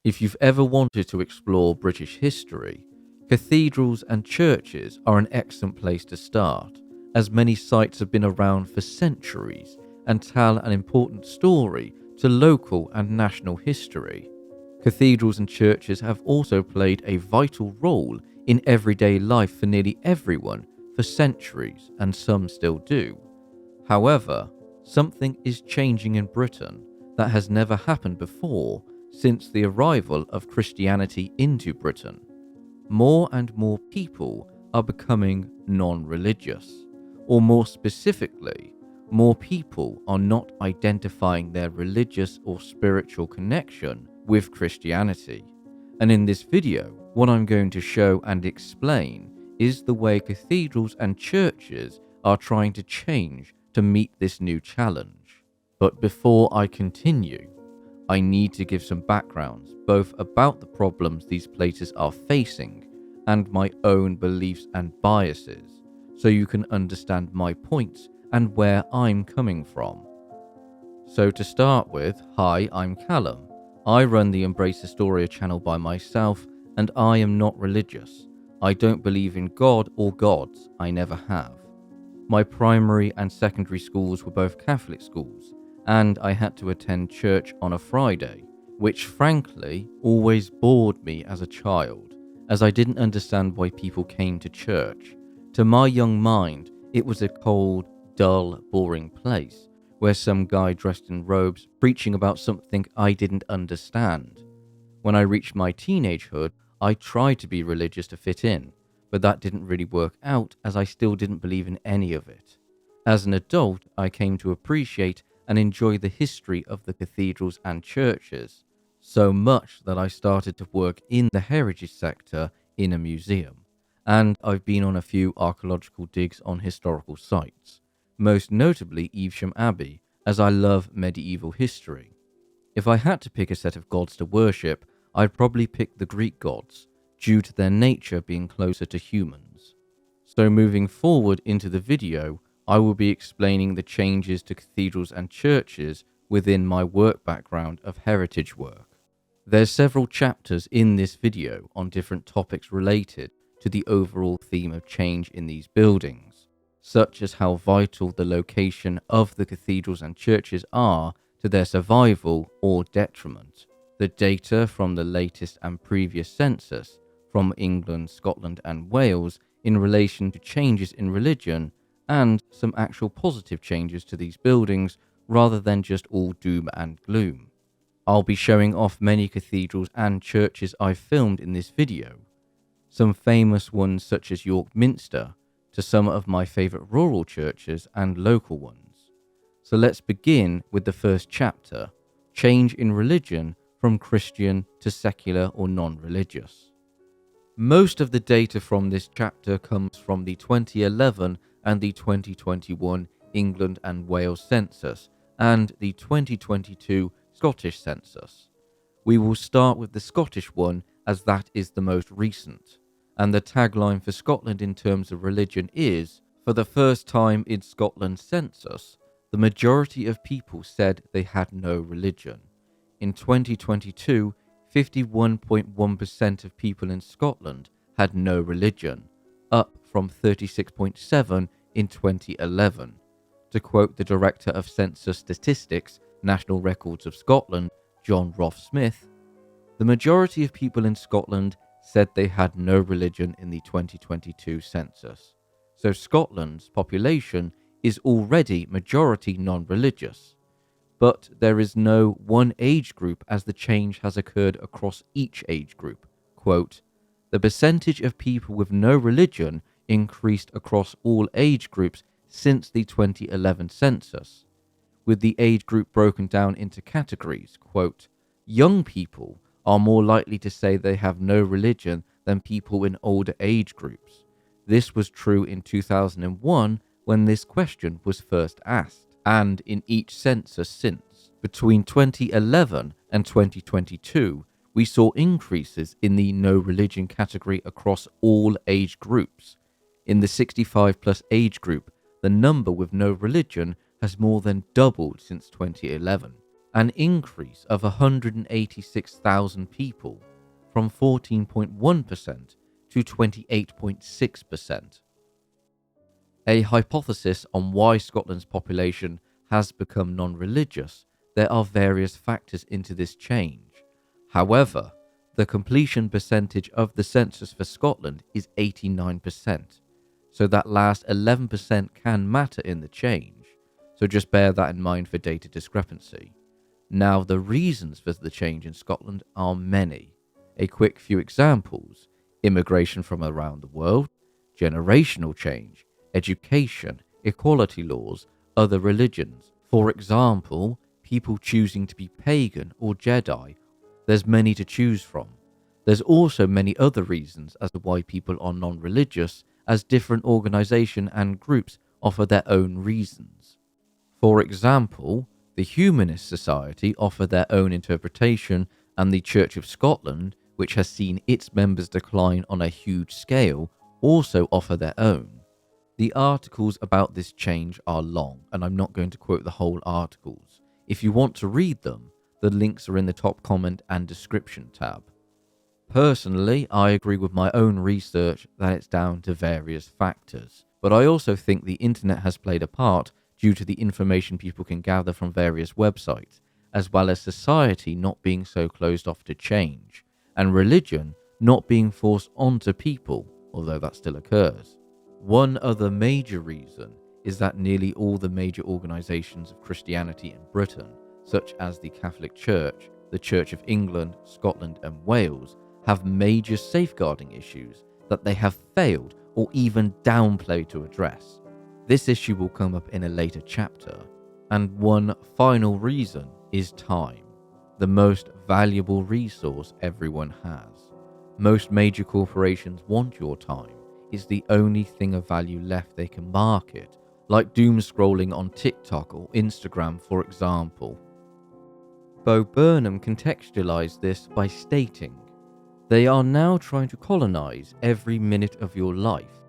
If you've ever wanted to explore British history, cathedrals and churches are an excellent place to start, as many sites have been around for centuries and tell an important story to local and national history. Cathedrals and churches have also played a vital role in everyday life for nearly everyone for centuries, and some still do. However, something is changing in Britain that has never happened before since the arrival of Christianity into Britain. More and more people are becoming non-religious, or more specifically, more people are not identifying their religious or spiritual connection with Christianity. And in this video, what I'm going to show and explain is the way cathedrals and churches are trying to change to meet this new challenge. But before I continue, I need to give some backgrounds both about the problems these places are facing and my own beliefs and biases, so you can understand my points and where I'm coming from. So to start with, hi, I'm Callum. I run the Embrace Historia channel by myself, and I am not religious. I don't believe in God or gods, I never have. My primary and secondary schools were both Catholic schools, and I had to attend church on a Friday, which frankly always bored me as a child, as I didn't understand why people came to church. To my young mind, it was a cold, dull, boring place, where some guy dressed in robes preaching about something I didn't understand. When I reached my teenagehood, I tried to be religious to fit in, but that didn't really work out as I still didn't believe in any of it. As an adult, I came to appreciate and enjoy the history of the cathedrals and churches, so much that I started to work in the heritage sector in a museum, and I've been on a few archaeological digs on historical sites, most notably Evesham Abbey, as I love medieval history. If I had to pick a set of gods to worship, I'd probably pick the Greek gods, due to their nature being closer to humans. So moving forward into the video, I will be explaining the changes to cathedrals and churches within my work background of heritage work. There's several chapters in this video on different topics related to the overall theme of change in these buildings, such as how vital the location of the cathedrals and churches are to their survival or detriment, the data from the latest and previous census from England, Scotland and Wales in relation to changes in religion, and some actual positive changes to these buildings rather than just all doom and gloom. I'll be showing off many cathedrals and churches I've filmed in this video, some famous ones such as York Minster, to some of my favourite rural churches and local ones. So let's begin with the first chapter, change in religion from Christian to secular or non-religious. Most of the data from this chapter comes from the 2011 and the 2021 England and Wales census and the 2022 Scottish census. We will start with the Scottish one as that is the most recent, and the tagline for Scotland in terms of religion is, for the first time in Scotland's census, the majority of people said they had no religion. In 2022, 51.1% of people in Scotland had no religion, up from 36.7% in 2011. To quote the Director of Census Statistics, National Records of Scotland, John Roth-Smith, the majority of people in Scotland said they had no religion in the 2022 census. So Scotland's population is already majority non-religious. But there is no one age group as the change has occurred across each age group. Quote, the percentage of people with no religion increased across all age groups since the 2011 census, with the age group broken down into categories. Quote, young people are more likely to say they have no religion than people in older age groups. This was true in 2001 when this question was first asked, and in each census since. Between 2011 and 2022, we saw increases in the no religion category across all age groups. In the 65 plus age group, the number with no religion has more than doubled since 2011. an increase of 186,000 people from 14.1% to 28.6%. A hypothesis on why Scotland's population has become non-religious. There are various factors into this change. However, the completion percentage of the census for Scotland is 89%, so that last 11% can matter in the change, so just bear that in mind for data discrepancy. Now, the reasons for the change in Scotland are many. A quick few examples: immigration from around the world, generational change, education, equality laws, other religions. For example, people choosing to be pagan or Jedi. There's many to choose from. There's also many other reasons as to why people are non-religious, as different organisations and groups offer their own reasons. For example, the Humanist Society offer their own interpretation, and the Church of Scotland, which has seen its members decline on a huge scale, also offer their own. The articles about this change are long, and I'm not going to quote the whole articles. If you want to read them, the links are in the top comment and description tab. Personally, I agree with my own research that it's down to various factors, but I also think the internet has played a part due to the information people can gather from various websites, as well as society not being so closed off to change, and religion not being forced onto people, although that still occurs. One other major reason is that nearly all the major organisations of Christianity in Britain, such as the Catholic Church, the Church of England, Scotland and Wales, have major safeguarding issues that they have failed or even downplayed to address. This issue will come up in a later chapter. And one final reason is time, the most valuable resource everyone has. Most major corporations want your time. It's the only thing of value left they can market, like doom scrolling on TikTok or Instagram, for example. Bo Burnham contextualized this by stating, "They are now trying to colonize every minute of your life.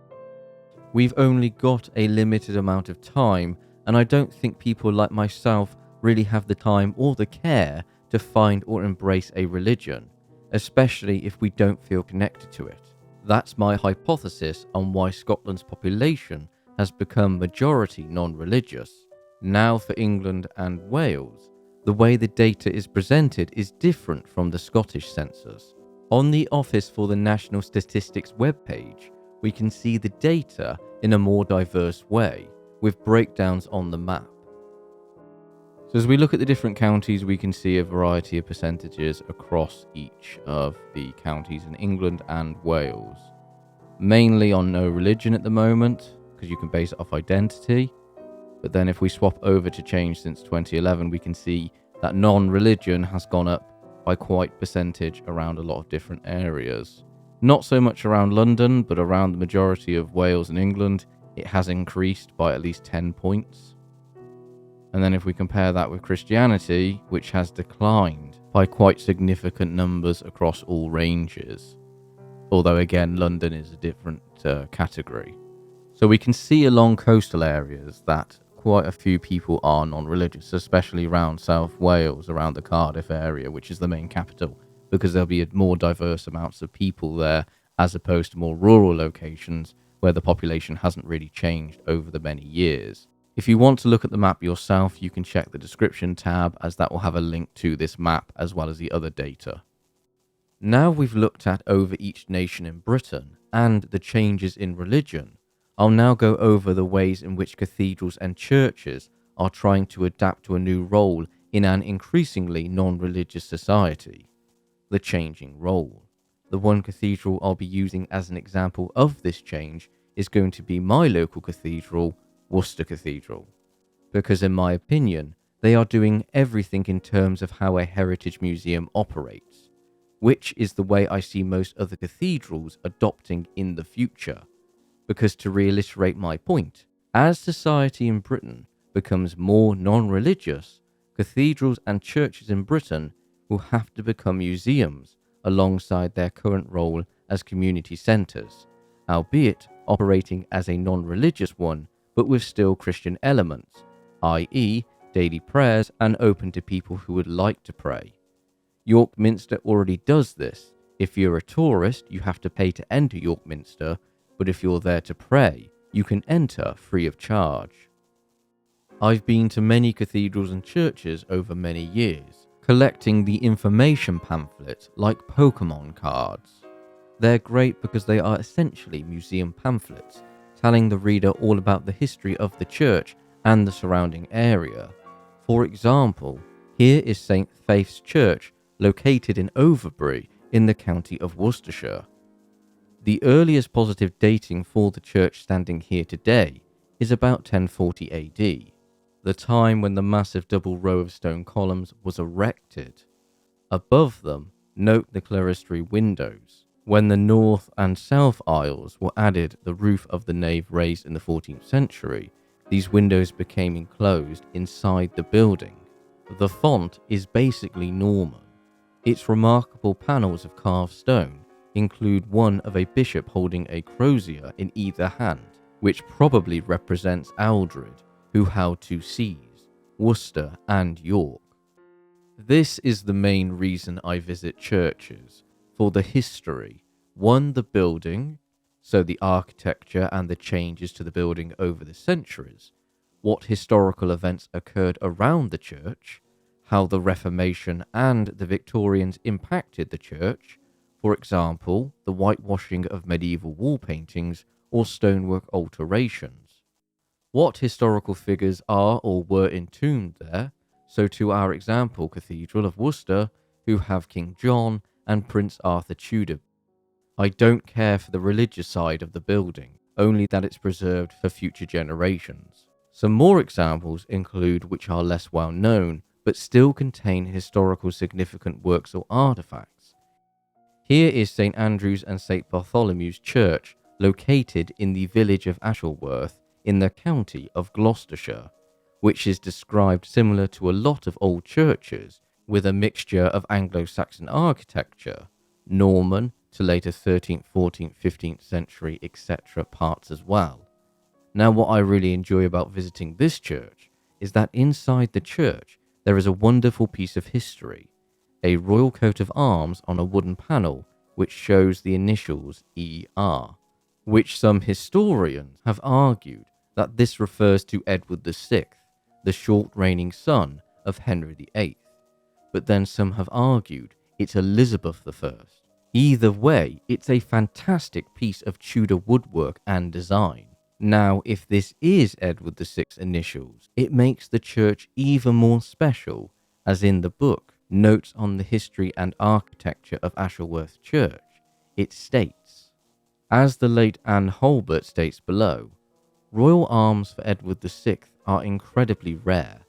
We've only got a limited amount of time, and I don't think people like myself really have the time or the care to find or embrace a religion, especially if we don't feel connected to it." That's my hypothesis on why Scotland's population has become majority non-religious. Now for England and Wales, the way the data is presented is different from the Scottish census. On the Office for the National Statistics webpage, we can see the data in a more diverse way, with breakdowns on the map. So as we look at the different counties, we can see a variety of percentages across each of the counties in England and Wales. Mainly on no religion at the moment, because you can base it off identity. But then if we swap over to change since 2011, we can see that non-religion has gone up by quite percentage around a lot of different areas. Not so much around London, but around the majority of Wales and England, it has increased by at least 10 points. And then if we compare that with Christianity, which has declined by quite significant numbers across all ranges. Although again, London is a different category. So we can see along coastal areas that quite a few people are non-religious, especially around South Wales, around the Cardiff area, which is the main capital, because there'll be more diverse amounts of people there as opposed to more rural locations where the population hasn't really changed over the many years. If you want to look at the map yourself, you can check the description tab, as that will have a link to this map as well as the other data. Now we've looked at over each nation in Britain and the changes in religion, I'll now go over the ways in which cathedrals and churches are trying to adapt to a new role in an increasingly non-religious society. The changing role. The one cathedral I'll be using as an example of this change is going to be my local cathedral, Worcester Cathedral, because in my opinion, they are doing everything in terms of how a heritage museum operates, which is the way I see most other cathedrals adopting in the future. Because to reiterate my point, as society in Britain becomes more non-religious, cathedrals and churches in Britain will have to become museums alongside their current role as community centres, albeit operating as a non-religious one, but with still Christian elements, i.e. daily prayers and open to people who would like to pray. York Minster already does this. If you're a tourist, you have to pay to enter York Minster, but if you're there to pray, you can enter free of charge. I've been to many cathedrals and churches over many years, collecting the information pamphlets like Pokemon cards. They're great because they are essentially museum pamphlets, telling the reader all about the history of the church and the surrounding area. For example, here is St. Faith's Church, located in Overbury in the county of Worcestershire. The earliest positive dating for the church standing here today is about 1040 AD, the time when the massive double row of stone columns was erected. Above them, note the clerestory windows. When the north and south aisles were added, the roof of the nave raised in the 14th century, these windows became enclosed inside the building. The font is basically Norman. Its remarkable panels of carved stone include one of a bishop holding a crozier in either hand, which probably represents Aldred, who held two sees, Worcester and York. This is the main reason I visit churches, for the history. One, the building, so the architecture and the changes to the building over the centuries, what historical events occurred around the church, how the Reformation and the Victorians impacted the church, for example, the whitewashing of medieval wall paintings or stonework alterations. What historical figures are or were entombed there, so to our example Cathedral of Worcester, who have King John and Prince Arthur Tudor. I don't care for the religious side of the building, only that it's preserved for future generations. Some more examples include which are less well known, but still contain historical significant works or artifacts. Here is St. Andrew's and St. Bartholomew's Church, located in the village of Ashleworth in the county of Gloucestershire, which is described similar to a lot of old churches, with a mixture of Anglo-Saxon architecture, Norman to later 13th, 14th, 15th century, etc. parts as well. Now, what I really enjoy about visiting this church is that inside the church there is a wonderful piece of history, a royal coat of arms on a wooden panel which shows the initials ER, which some historians have argued that this refers to Edward VI, the short reigning son of Henry VIII, but then some have argued it's Elizabeth I. Either way, it's a fantastic piece of Tudor woodwork and design. Now, if this is Edward VI's initials, it makes the church even more special, as in the book, Notes on the History and Architecture of Ashleworth Church, it states, as the late Anne Hulbert states below, royal arms for Edward VI are incredibly rare.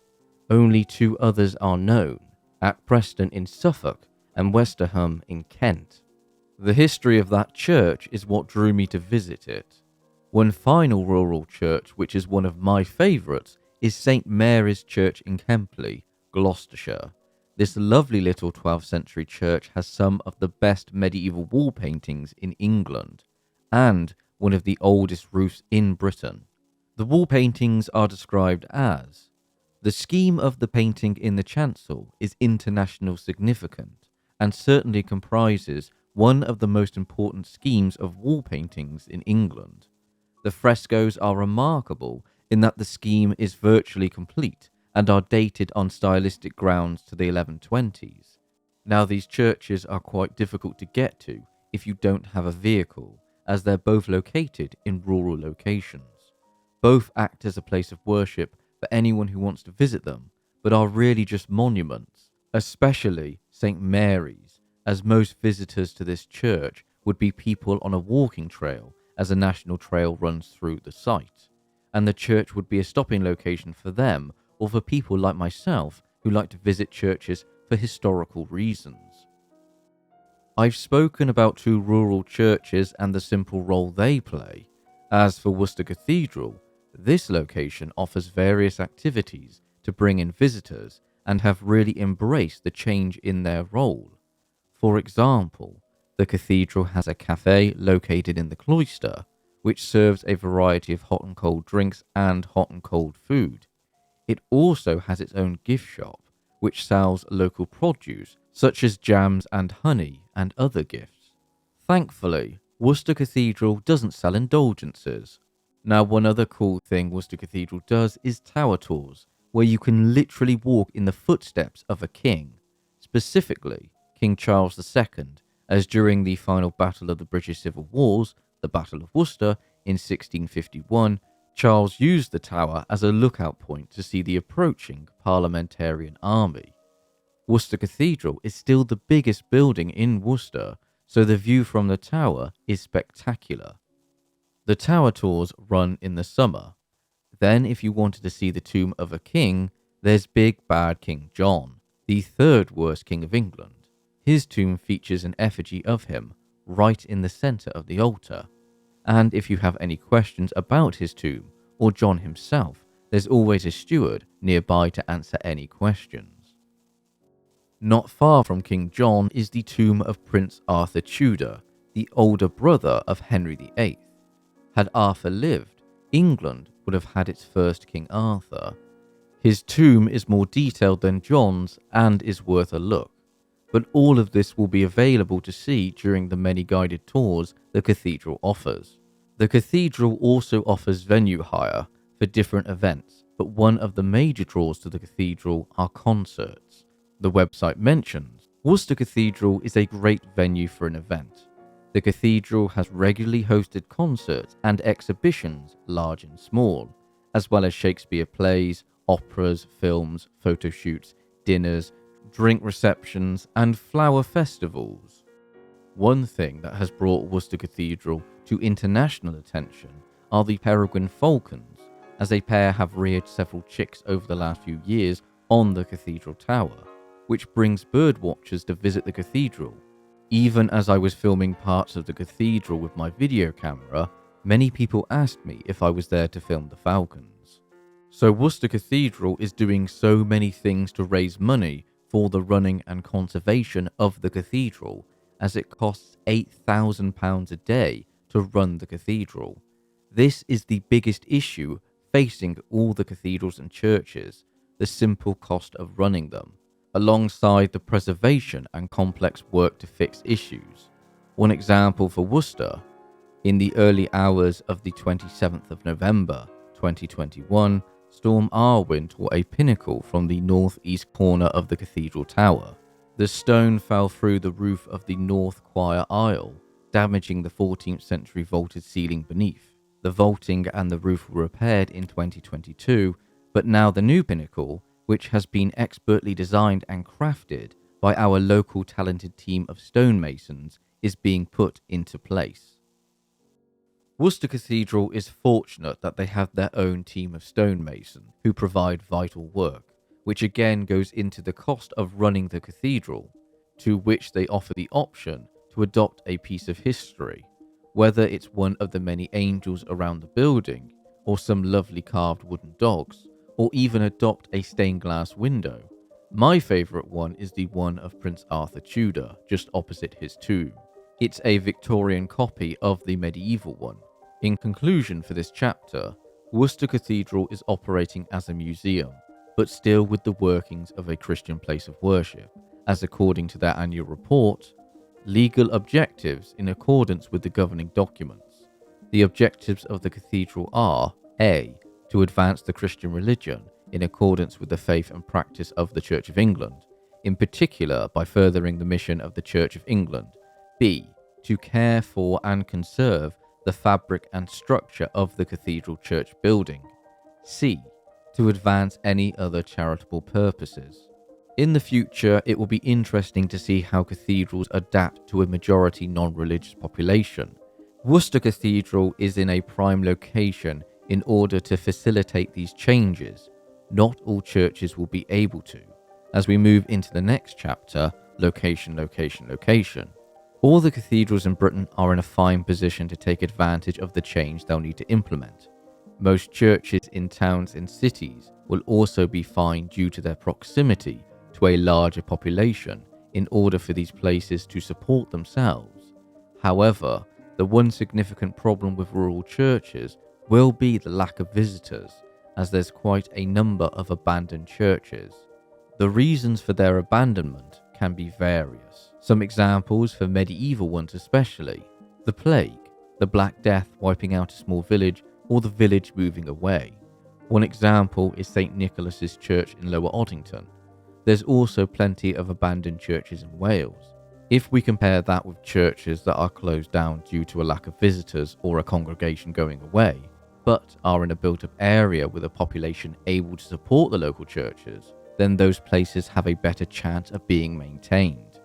Only two others are known, at Preston in Suffolk and Westerham in Kent. The history of that church is what drew me to visit it. One final rural church, which is one of my favourites, is St. Mary's Church in Kempley, Gloucestershire. This lovely little 12th century church has some of the best medieval wall paintings in England, and one of the oldest roofs in Britain. The wall paintings are described as, the scheme of the painting in the chancel is international significant, and certainly comprises one of the most important schemes of wall paintings in England. The frescoes are remarkable in that the scheme is virtually complete and are dated on stylistic grounds to the 1120s. Now, these churches are quite difficult to get to if you don't have a vehicle, as they're both located in rural locations. Both act as a place of worship for anyone who wants to visit them, but are really just monuments, especially St. Mary's, as most visitors to this church would be people on a walking trail, as a national trail runs through the site, and the church would be a stopping location for them or for people like myself who like to visit churches for historical reasons. I've spoken about two rural churches and the simple role they play. As for Worcester Cathedral, this location offers various activities to bring in visitors and have really embraced the change in their role. For example, the cathedral has a cafe located in the cloister, which serves a variety of hot and cold drinks and hot and cold food. It also has its own gift shop, which sells local produce such as jams and honey and other gifts. Thankfully, Worcester Cathedral doesn't sell indulgences. Now, one other cool thing Worcester Cathedral does is tower tours, where you can literally walk in the footsteps of a king, specifically King Charles II, as during the final battle of the British Civil Wars, the Battle of Worcester, in 1651, Charles used the tower as a lookout point to see the approaching parliamentarian army. Worcester Cathedral is still the biggest building in Worcester, so the view from the tower is spectacular. The tower tours run in the summer. Then, if you wanted to see the tomb of a king, there's Big Bad King John, the third worst king of England. His tomb features an effigy of him right in the centre of the altar. And if you have any questions about his tomb or John himself, there's always a steward nearby to answer any questions. Not far from King John is the tomb of Prince Arthur Tudor, the older brother of Henry VIII. Had Arthur lived, England would have had its first King Arthur. His tomb is more detailed than John's and is worth a look. But all of this will be available to see during the many guided tours the cathedral offers. The cathedral also offers venue hire for different events, but one of the major draws to the cathedral are concerts. The website mentions Worcester Cathedral is a great venue for an event. The cathedral has regularly hosted concerts and exhibitions, large and small, as well as Shakespeare plays, operas, films, photo shoots, dinners, drink receptions, and flower festivals. One thing that has brought Worcester Cathedral to international attention are the peregrine falcons, as a pair have reared several chicks over the last few years on the cathedral tower, which brings bird watchers to visit the cathedral. Even as I was filming parts of the cathedral with my video camera, many people asked me if I was there to film the falcons. So Worcester Cathedral is doing so many things to raise money for the running and conservation of the cathedral, as it costs £8,000 a day to run the cathedral. This is the biggest issue facing all the cathedrals and churches, the simple cost of running them, alongside the preservation and complex work to fix issues. One example for Worcester: in the early hours of the 27th of November 2021, Storm Arwen tore a pinnacle from the northeast corner of the cathedral tower. The stone fell through the roof of the north choir aisle, damaging the 14th century vaulted ceiling beneath. The vaulting and the roof were repaired in 2022, but now the new pinnacle, which has been expertly designed and crafted by our local talented team of stonemasons, is being put into place. Worcester Cathedral is fortunate that they have their own team of stonemasons who provide vital work, which again goes into the cost of running the cathedral, to which they offer the option to adopt a piece of history, whether it's one of the many angels around the building, or some lovely carved wooden dogs, or even adopt a stained glass window. My favourite one is the one of Prince Arthur Tudor, just opposite his tomb. It's a Victorian copy of the medieval one. In conclusion for this chapter, Worcester Cathedral is operating as a museum, but still with the workings of a Christian place of worship, as according to their annual report, legal objectives in accordance with the governing documents. The objectives of the cathedral are: A. To advance the Christian religion in accordance with the faith and practice of the Church of England, in particular by furthering the mission of the Church of England. B. To care for and conserve the fabric and structure of the cathedral church building. C. To advance any other charitable purposes. In the future, it will be interesting to see how cathedrals adapt to a majority non-religious population. Worcester Cathedral is in a prime location in order to facilitate these changes. Not all churches will be able to. As we move into the next chapter, location, location, location. All the cathedrals in Britain are in a fine position to take advantage of the change they'll need to implement. Most churches in towns and cities will also be fine due to their proximity to a larger population in order for these places to support themselves. However, the one significant problem with rural churches will be the lack of visitors, as there's quite a number of abandoned churches. The reasons for their abandonment can be various. Some examples for medieval ones especially: the plague, the Black Death wiping out a small village, or the village moving away. One example is St. Nicholas's Church in Lower Oddington. There's also plenty of abandoned churches in Wales. If we compare that with churches that are closed down due to a lack of visitors or a congregation going away, but are in a built-up area with a population able to support the local churches, then those places have a better chance of being maintained.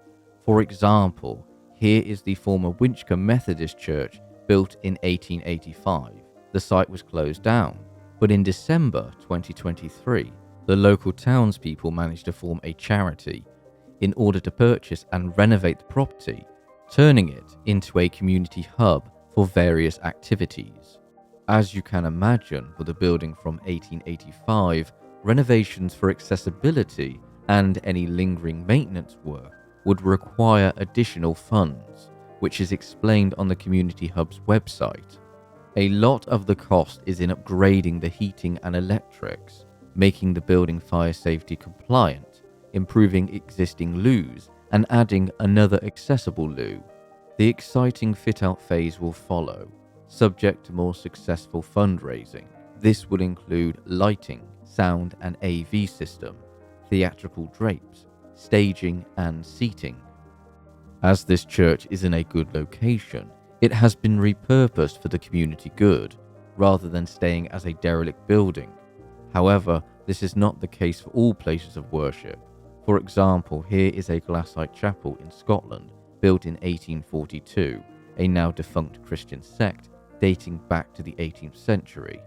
For example, here is the former Winchcombe Methodist Church, built in 1885. The site was closed down, but in December 2023, the local townspeople managed to form a charity in order to purchase and renovate the property, turning it into a community hub for various activities. As you can imagine, with a building from 1885, renovations for accessibility and any lingering maintenance work would require additional funds, which is explained on the Community Hub's website. A lot of the cost is in upgrading the heating and electrics, making the building fire safety compliant, improving existing loos, and adding another accessible loo. The exciting fit-out phase will follow, subject to more successful fundraising. This will include lighting, sound and AV system, theatrical drapes, staging and seating. As this church is in a good location, it has been repurposed for the community good, rather than staying as a derelict building. However, this is not the case for all places of worship. For example, here is a glassite chapel in Scotland, built in 1842, a now defunct Christian sect dating back to the 18th century.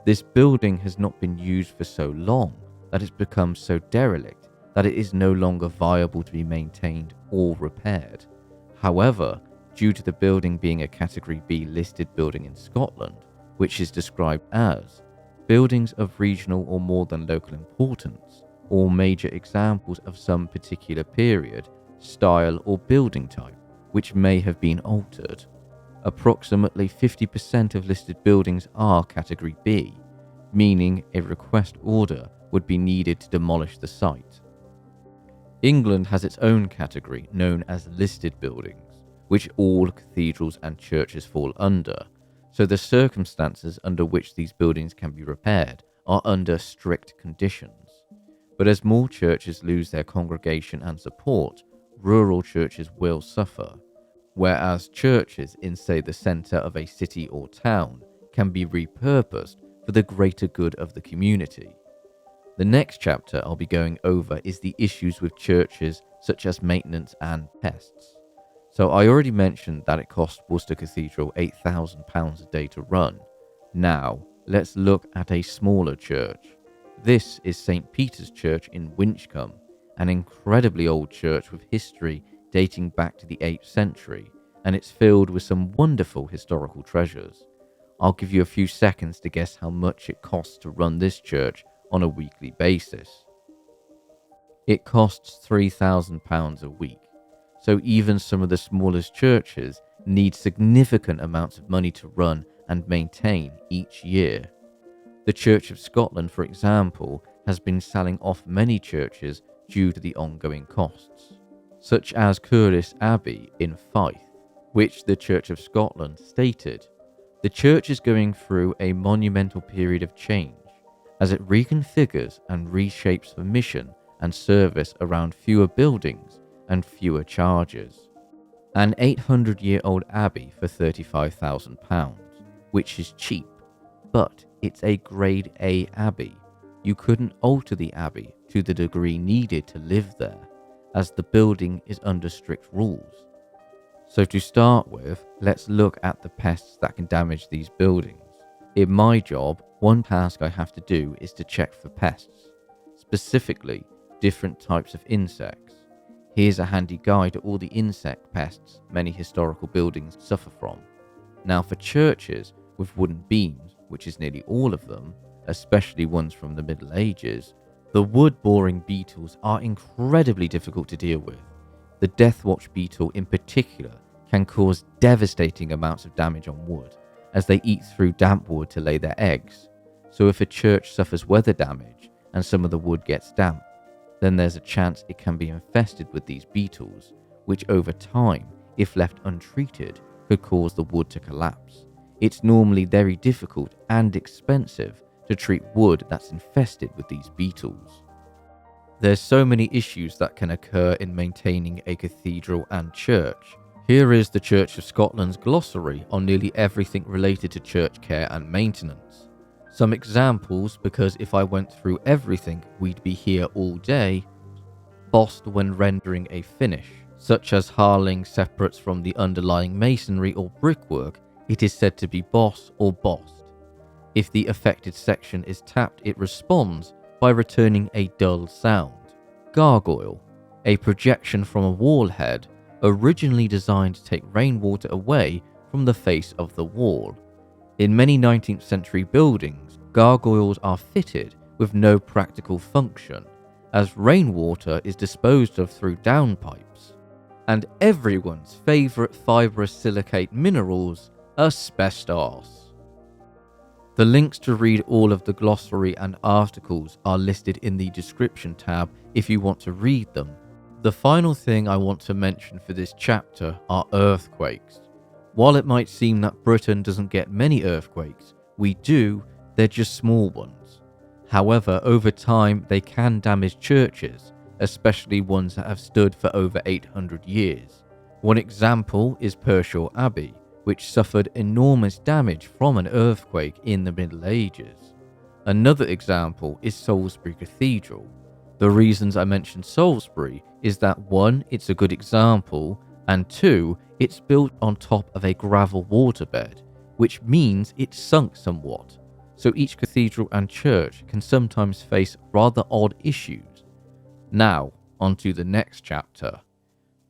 This building has not been used for so long that it's become so derelict that it is no longer viable to be maintained or repaired. However, due to the building being a Category B listed building in Scotland, which is described as buildings of regional or more than local importance, or major examples of some particular period, style or building type, which may have been altered. Approximately 50% of listed buildings are Category B, meaning a request order would be needed to demolish the site. England has its own category known as listed buildings, which all cathedrals and churches fall under, so the circumstances under which these buildings can be repaired are under strict conditions. But as more churches lose their congregation and support, rural churches will suffer, whereas churches in, say, the centre of a city or town can be repurposed for the greater good of the community. The next chapter I'll be going over is the issues with churches such as maintenance and pests. So I already mentioned that it cost Worcester Cathedral £8,000 a day to run. Now, let's look at a smaller church. This is St. Peter's Church in Winchcombe, an incredibly old church with history dating back to the 8th century, and it's filled with some wonderful historical treasures. I'll give you a few seconds to guess how much it costs to run this church on a weekly basis. It costs £3,000 a week, so even some of the smallest churches need significant amounts of money to run and maintain each year. The Church of Scotland, for example, has been selling off many churches due to the ongoing costs, such as Curtis Abbey in Fife, which the Church of Scotland stated, "The church is going through a monumental period of change as it reconfigures and reshapes the mission and service around fewer buildings and fewer charges." An 800-year-old abbey for £35,000, which is cheap, but it's a Grade A abbey. You couldn't alter the abbey to the degree needed to live there, as the building is under strict rules. So to start with, let's look at the pests that can damage these buildings. In my job, one task I have to do is to check for pests, specifically different types of insects. Here's a handy guide to all the insect pests many historical buildings suffer from. Now for churches with wooden beams, which is nearly all of them, especially ones from the Middle Ages, the wood-boring beetles are incredibly difficult to deal with. The Deathwatch beetle in particular can cause devastating amounts of damage on wood, as they eat through damp wood to lay their eggs. So if a church suffers weather damage and some of the wood gets damp, then there's a chance it can be infested with these beetles, which over time, if left untreated, could cause the wood to collapse. It's normally very difficult and expensive to treat wood that's infested with these beetles. There's so many issues that can occur in maintaining a cathedral and church. Here is the Church of Scotland's glossary on nearly everything related to church care and maintenance. Some examples, because if I went through everything, we'd be here all day. Bossed when rendering a finish, such as harling separates from the underlying masonry or brickwork, it is said to be boss or bossed. If the affected section is tapped, it responds by returning a dull sound. Gargoyle, a projection from a wall head, originally designed to take rainwater away from the face of the wall. In many 19th century buildings, gargoyles are fitted with no practical function, as rainwater is disposed of through downpipes. And everyone's favourite fibrous silicate minerals, asbestos. The links to read all of the glossary and articles are listed in the description tab if you want to read them. The final thing I want to mention for this chapter are earthquakes. While it might seem that Britain doesn't get many earthquakes, we do, they're just small ones. However, over time they can damage churches, especially ones that have stood for over 800 years. One example is Pershore Abbey, which suffered enormous damage from an earthquake in the Middle Ages. Another example is Salisbury Cathedral. The reasons I mentioned Salisbury is that 1, it's a good example, and 2, it's built on top of a gravel waterbed, which means it's sunk somewhat, so each cathedral and church can sometimes face rather odd issues. Now, on to the next chapter.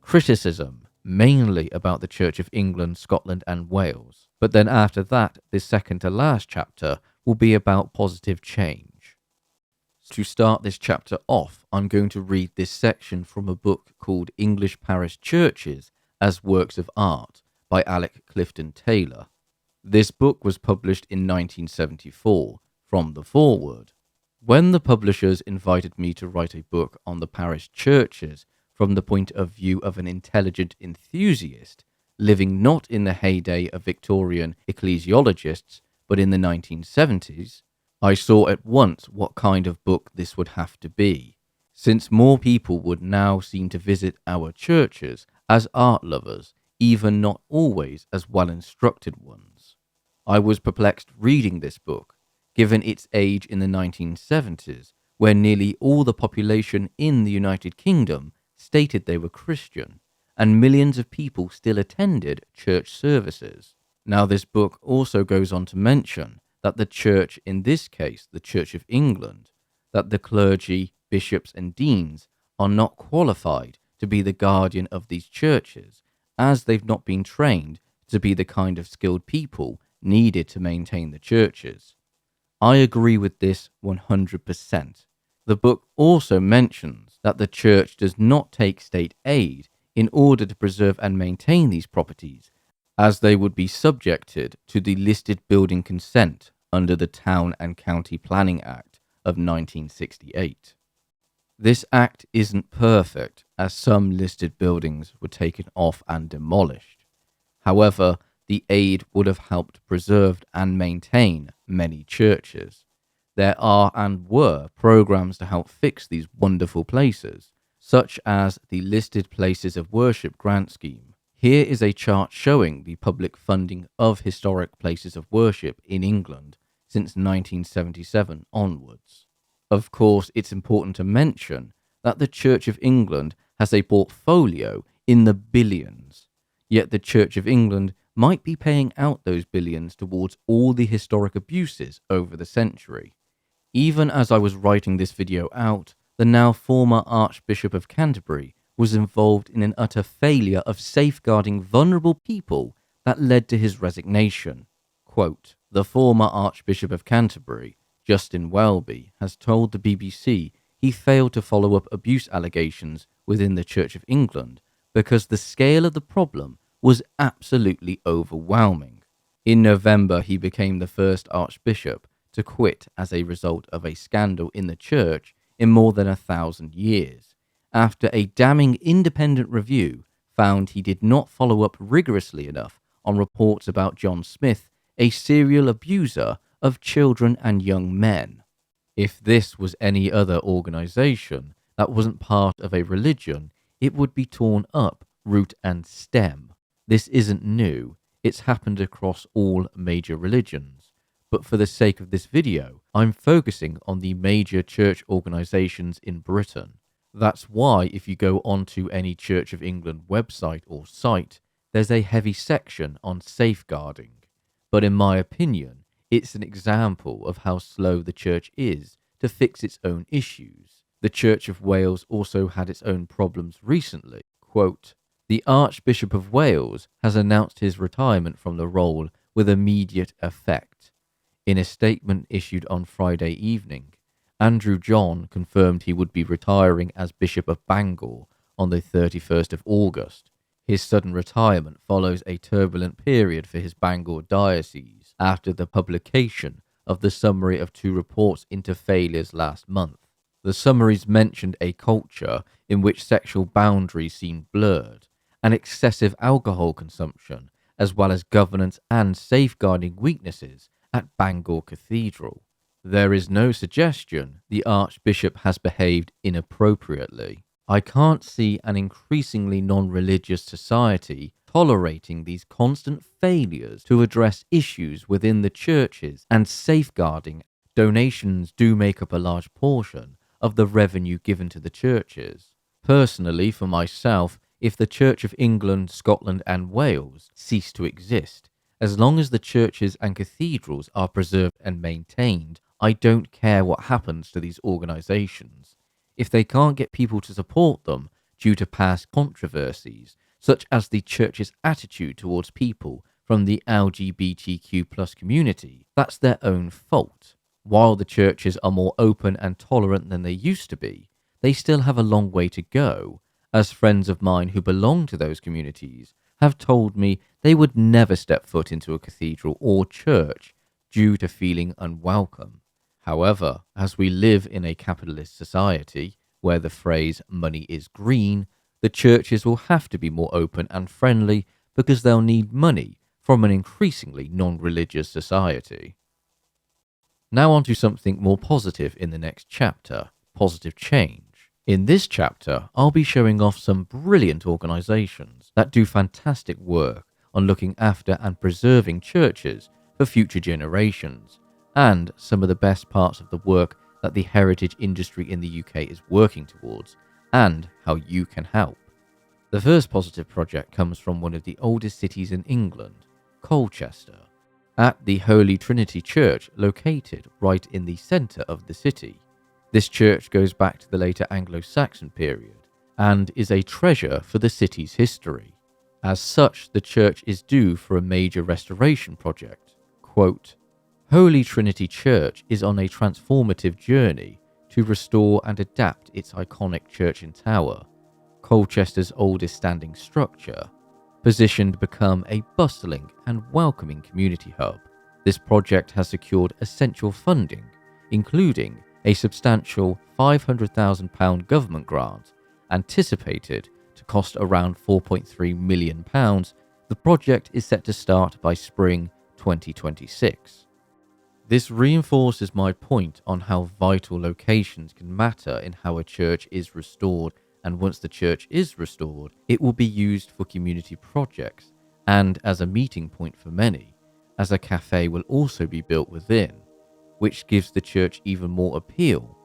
Criticism, mainly about the Church of England, Scotland and Wales. But then after that, this second to last chapter will be about positive change. To start this chapter off, I'm going to read this section from a book called English Parish Churches as Works of Art by Alec Clifton Taylor. This book was published in 1974, from the foreword. When the publishers invited me to write a book on the parish churches from the point of view of an intelligent enthusiast, living not in the heyday of Victorian ecclesiologists, but in the 1970s, I saw at once what kind of book this would have to be, since more people would now seem to visit our churches as art lovers, even not always as well-instructed ones. I was perplexed reading this book, given its age in the 1970s, where nearly all the population in the United Kingdom stated they were Christian, and millions of people still attended church services. Now, this book also goes on to mention that the church, in this case the Church of England, that the clergy, bishops and deans are not qualified to be the guardian of these churches, as they've not been trained to be the kind of skilled people needed to maintain the churches. I agree with this 100%. The book also mentions that the church does not take state aid in order to preserve and maintain these properties, as they would be subjected to the listed building consent under the Town and County Planning Act of 1968. This act isn't perfect, as some listed buildings were taken off and demolished. However, the aid would have helped preserve and maintain many churches. There are and were programs to help fix these wonderful places, such as the Listed Places of Worship grant scheme. Here is a chart showing the public funding of historic places of worship in England since 1977 onwards. Of course, it's important to mention that the Church of England has a portfolio in the billions, yet the Church of England might be paying out those billions towards all the historic abuses over the century. Even as I was writing this video out, the now former Archbishop of Canterbury was involved in an utter failure of safeguarding vulnerable people that led to his resignation. Quote, the former Archbishop of Canterbury, Justin Welby, has told the BBC he failed to follow up abuse allegations within the Church of England because the scale of the problem was absolutely overwhelming. In November, he became the first Archbishop to quit as a result of a scandal in the church in more than 1,000 years, after a damning independent review found he did not follow up rigorously enough on reports about John Smith, a serial abuser of children and young men. If this was any other organization that wasn't part of a religion, it would be torn up root and stem. This isn't new, it's happened across all major religions. But for the sake of this video, I'm focusing on the major church organizations in Britain. That's why if you go onto any Church of England website or site, there's a heavy section on safeguarding. But in my opinion, it's an example of how slow the church is to fix its own issues. The Church of Wales also had its own problems recently. Quote, "The Archbishop of Wales has announced his retirement from the role with immediate effect." In a statement issued on Friday evening, Andrew John confirmed he would be retiring as Bishop of Bangor on the 31st of August. His sudden retirement follows a turbulent period for his Bangor diocese after the publication of the summary of 2 reports into failures last month. The summaries mentioned a culture in which sexual boundaries seemed blurred, and excessive alcohol consumption, as well as governance and safeguarding weaknesses at Bangor Cathedral. There is no suggestion the Archbishop has behaved inappropriately. I can't see an increasingly non-religious society tolerating these constant failures to address issues within the churches, and safeguarding. Donations do make up a large portion of the revenue given to the churches. Personally, for myself, if the Church of England, Scotland and Wales cease to exist, as long as the churches and cathedrals are preserved and maintained, I don't care what happens to these organisations. If they can't get people to support them due to past controversies, such as the church's attitude towards people from the LGBTQ+ community, that's their own fault. While the churches are more open and tolerant than they used to be, they still have a long way to go, as friends of mine who belong to those communities have told me they would never step foot into a cathedral or church due to feeling unwelcome. However, as we live in a capitalist society where the phrase money is green, the churches will have to be more open and friendly because they'll need money from an increasingly non-religious society. Now on to something more positive in the next chapter, positive change. In this chapter, I'll be showing off some brilliant organisations that do fantastic work on looking after and preserving churches for future generations, and some of the best parts of the work that the heritage industry in the UK is working towards, and how you can help. The first positive project comes from one of the oldest cities in England, Colchester, at the Holy Trinity Church located right in the centre of the city. This church goes back to the later Anglo-Saxon period and is a treasure for the city's history. As such, the church is due for a major restoration project. Quote, "Holy Trinity Church is on a transformative journey to restore and adapt its iconic church and tower, Colchester's oldest standing structure, positioned to become a bustling and welcoming community hub. This project has secured essential funding, including a substantial £500,000 government grant, anticipated to cost around £4.3 million. The project is set to start by spring 2026. This reinforces my point on how vital locations can matter in how a church is restored, and once the church is restored, it will be used for community projects and as a meeting point for many, as a cafe will also be built within, which gives the church even more appeal.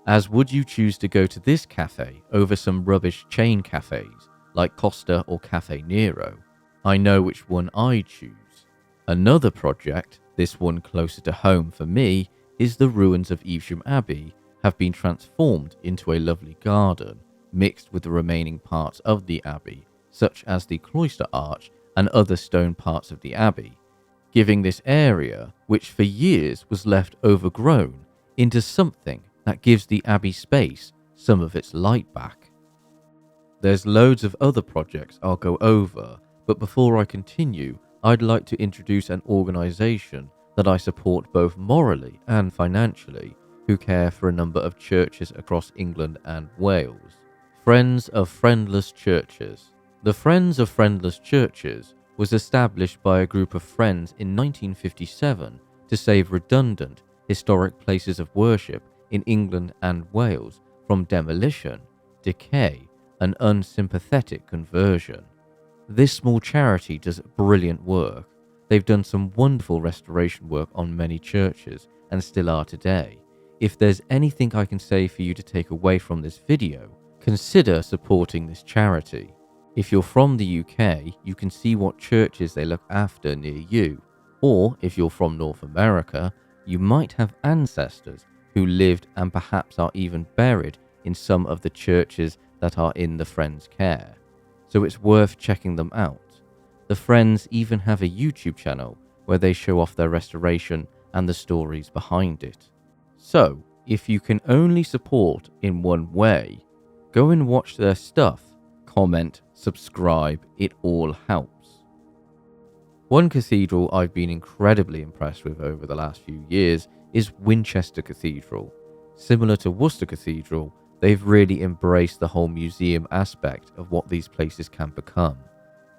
As would you choose to go to this cafe over some rubbish chain cafes like Costa or Cafe Nero? I know which one I'd choose. Another project, this one closer to home for me, is the ruins of Evesham Abbey have been transformed into a lovely garden, mixed with the remaining parts of the abbey, such as the cloister arch and other stone parts of the abbey, giving this area, which for years was left overgrown, into something that gives the abbey space some of its light back. There's loads of other projects I'll go over, but before I continue, I'd like to introduce an organisation that I support both morally and financially, who care for a number of churches across England and Wales. Friends of Friendless Churches. The Friends of Friendless Churches was established by a group of friends in 1957 to save redundant, historic places of worship in England and Wales from demolition, decay, and unsympathetic conversion. This small charity does brilliant work. They've done some wonderful restoration work on many churches and still are today. If there's anything I can say for you to take away from this video, consider supporting this charity. If you're from the UK, you can see what churches they look after near you. Or if you're from North America, you might have ancestors who lived and perhaps are even buried in some of the churches that are in the Friends' care. So it's worth checking them out. The Friends even have a YouTube channel where they show off their restoration and the stories behind it. So, if you can only support in one way, go and watch their stuff, comment, subscribe, it all helps. One cathedral I've been incredibly impressed with over the last few years is Winchester Cathedral. Similar to Worcester Cathedral, they've really embraced the whole museum aspect of what these places can become.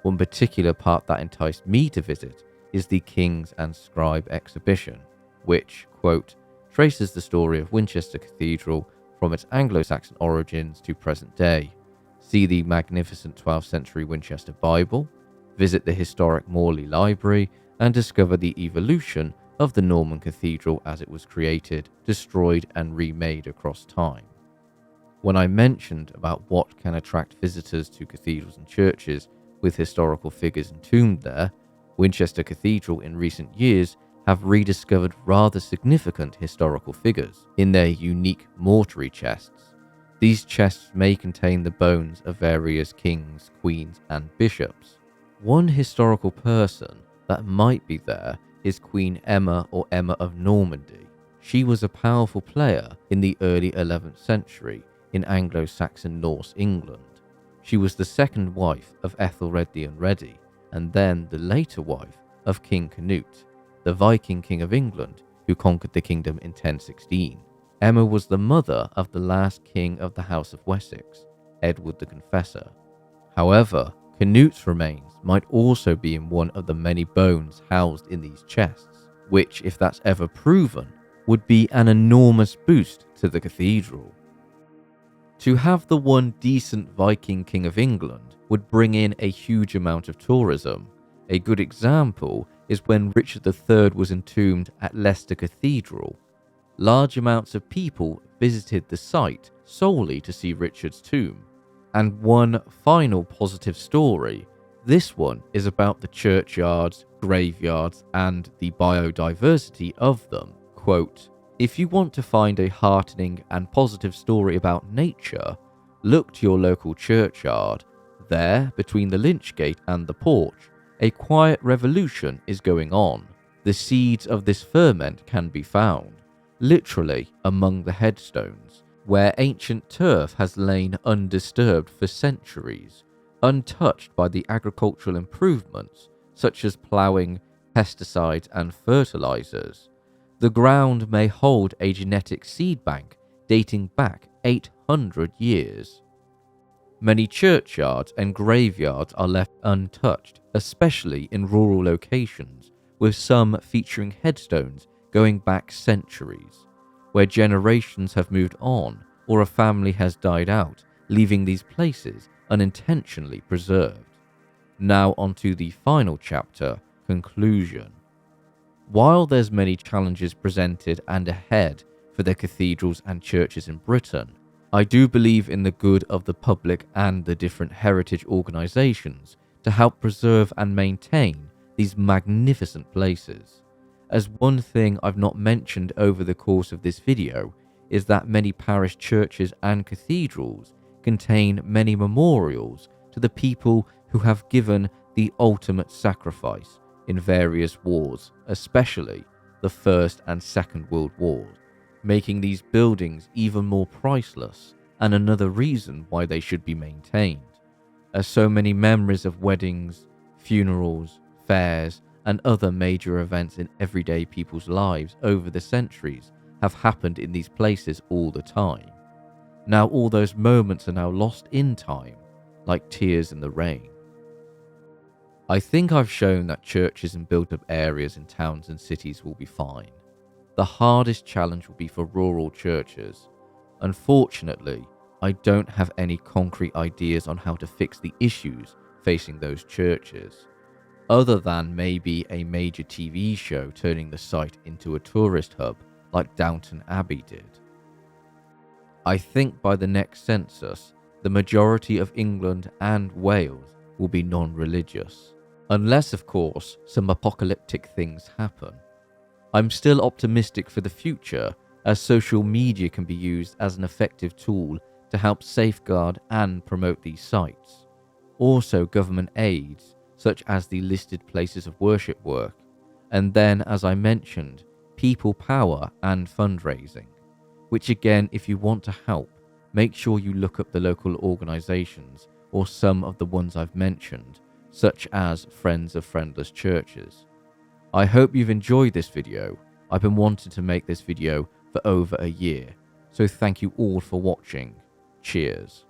One particular part that enticed me to visit is the Kings and Scribe exhibition, which, quote, traces the story of Winchester Cathedral from its Anglo-Saxon origins to present day. See the magnificent 12th century Winchester Bible, visit the historic Morley Library, and discover the evolution of the Norman Cathedral as it was created, destroyed, and remade across time. When I mentioned about what can attract visitors to cathedrals and churches with historical figures entombed there, Winchester Cathedral in recent years have rediscovered rather significant historical figures in their unique mortuary chests. These chests may contain the bones of various kings, queens, and bishops. One historical person that might be there is Queen Emma or Emma of Normandy. She was a powerful player in the early 11th century in Anglo-Saxon Norse England. She was the second wife of Ethelred the Unready, and then the later wife of King Canute, the Viking king of England who conquered the kingdom in 1016. Emma was the mother of the last king of the House of Wessex, Edward the Confessor. However, Canute's remains might also be in one of the many bones housed in these chests, which, if that's ever proven, would be an enormous boost to the cathedral. To have the one decent Viking king of England would bring in a huge amount of tourism. A good example is when Richard III was entombed at Leicester Cathedral. Large amounts of people visited the site solely to see Richard's tomb. And one final positive story. This one is about the churchyards, graveyards, and the biodiversity of them. Quote, if you want to find a heartening and positive story about nature, look to your local churchyard. There, between the lynch gate and the porch, a quiet revolution is going on. The seeds of this ferment can be found, literally among the headstones, where ancient turf has lain undisturbed for centuries, untouched by the agricultural improvements such as ploughing, pesticides, and fertilizers. The ground may hold a genetic seed bank dating back 800 years. Many churchyards and graveyards are left untouched, especially in rural locations, with some featuring headstones going back centuries, where generations have moved on or a family has died out, leaving these places unintentionally preserved. Now onto the final chapter, conclusion. While there's many challenges presented and ahead for the cathedrals and churches in Britain, I do believe in the good of the public and the different heritage organisations to help preserve and maintain these magnificent places. As one thing I've not mentioned over the course of this video is that many parish churches and cathedrals contain many memorials to the people who have given the ultimate sacrifice in various wars, especially the First and Second World Wars, making these buildings even more priceless and another reason why they should be maintained, as so many memories of weddings, funerals, fairs, and other major events in everyday people's lives over the centuries have happened in these places all the time. Now all those moments are now lost in time, like tears in the rain. I think I've shown that churches in built-up areas in towns and cities will be fine. The hardest challenge will be for rural churches. Unfortunately, I don't have any concrete ideas on how to fix the issues facing those churches, other than maybe a major TV show turning the site into a tourist hub like Downton Abbey did. I think by the next census, the majority of England and Wales will be non-religious, unless of course some apocalyptic things happen. I'm still optimistic for the future, as social media can be used as an effective tool to help safeguard and promote these sites. Also government aids, such as the listed places of worship work, and then as I mentioned, people power and fundraising, which again, if you want to help, make sure you look up the local organisations or some of the ones I've mentioned, such as Friends of Friendless Churches. I hope you've enjoyed this video. I've been wanting to make this video for over a year, so thank you all for watching. Cheers.